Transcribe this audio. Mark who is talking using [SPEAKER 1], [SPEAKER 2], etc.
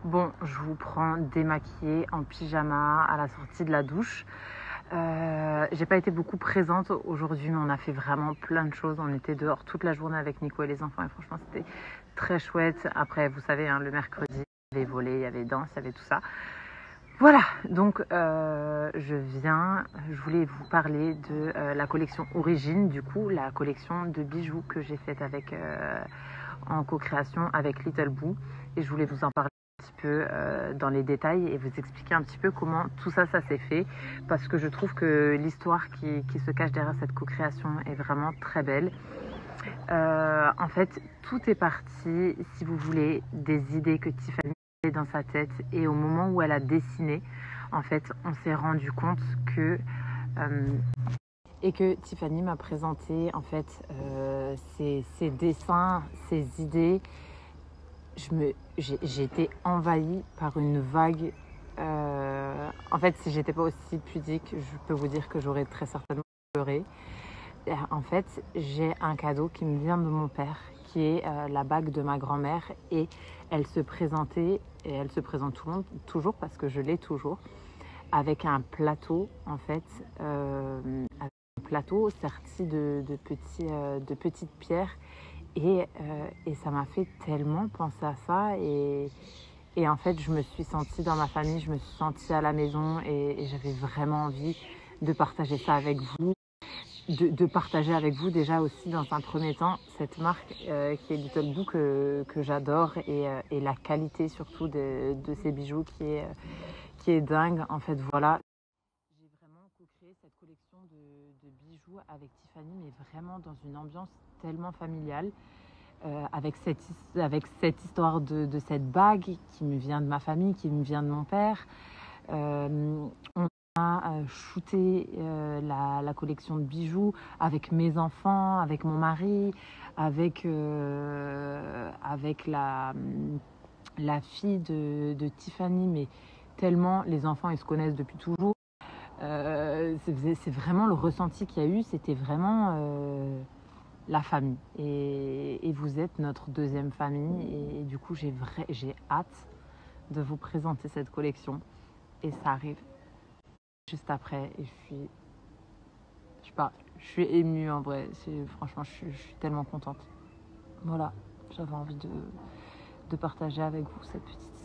[SPEAKER 1] Bon, je vous prends démaquillée en pyjama à la sortie de la douche. J'ai pas été beaucoup présente aujourd'hui, mais on a fait vraiment plein de choses. On était dehors toute la journée avec Nico et les enfants et franchement c'était très chouette. Après, vous savez, hein, le mercredi, il y avait volley, il y avait danse, il y avait tout ça. Voilà, donc je voulais vous parler de la collection Origine, du coup, la collection de bijoux que j'ai faite avec, en co-création avec Little Boo. Et je voulais vous en parler un petit peu dans les détails et vous expliquer un petit peu comment tout ça, ça s'est fait. Parce que je trouve que l'histoire qui se cache derrière cette co-création est vraiment très belle. En fait, tout est parti, si vous voulez, des idées que Tiffany avait dans sa tête. Et au moment où elle a dessiné, en fait, on s'est rendu compte que... et que Tiffany m'a présenté, en fait, ses dessins, ses idées. J'ai été envahie par une vague. En fait, si j'étais pas aussi pudique, je peux vous dire que j'aurais très certainement pleuré. En fait, j'ai un cadeau qui me vient de mon père, qui est la bague de ma grand-mère. Et elle se présentait, et elle se présente toujours parce que je l'ai toujours, avec un plateau, en fait, avec un plateau serti de petites pierres. Et ça m'a fait tellement penser à ça. Et en fait, je me suis sentie dans ma famille, je me suis sentie à la maison et j'avais vraiment envie de partager ça avec vous. De partager avec vous déjà aussi dans un premier temps cette marque qui est Little Boo que j'adore et la qualité surtout de ces bijoux qui est dingue. En fait, voilà. J'ai vraiment co-créé cette collection de bijoux avec Tiffany, mais vraiment dans une ambiance tellement familiale. Avec cette histoire de cette bague qui me vient de ma famille, qui me vient de mon père. On a shooté la collection de bijoux avec mes enfants, avec mon mari, avec la fille de Tiffany, mais tellement les enfants ils se connaissent depuis toujours. C'est vraiment le ressenti qu'il y a eu, c'était vraiment la famille. Et vous êtes notre deuxième famille. Et du coup, j'ai hâte de vous présenter cette collection. Et ça arrive juste après. Et je sais pas, je suis émue en vrai. Franchement, je suis tellement contente. Voilà, j'avais envie de partager avec vous cette petite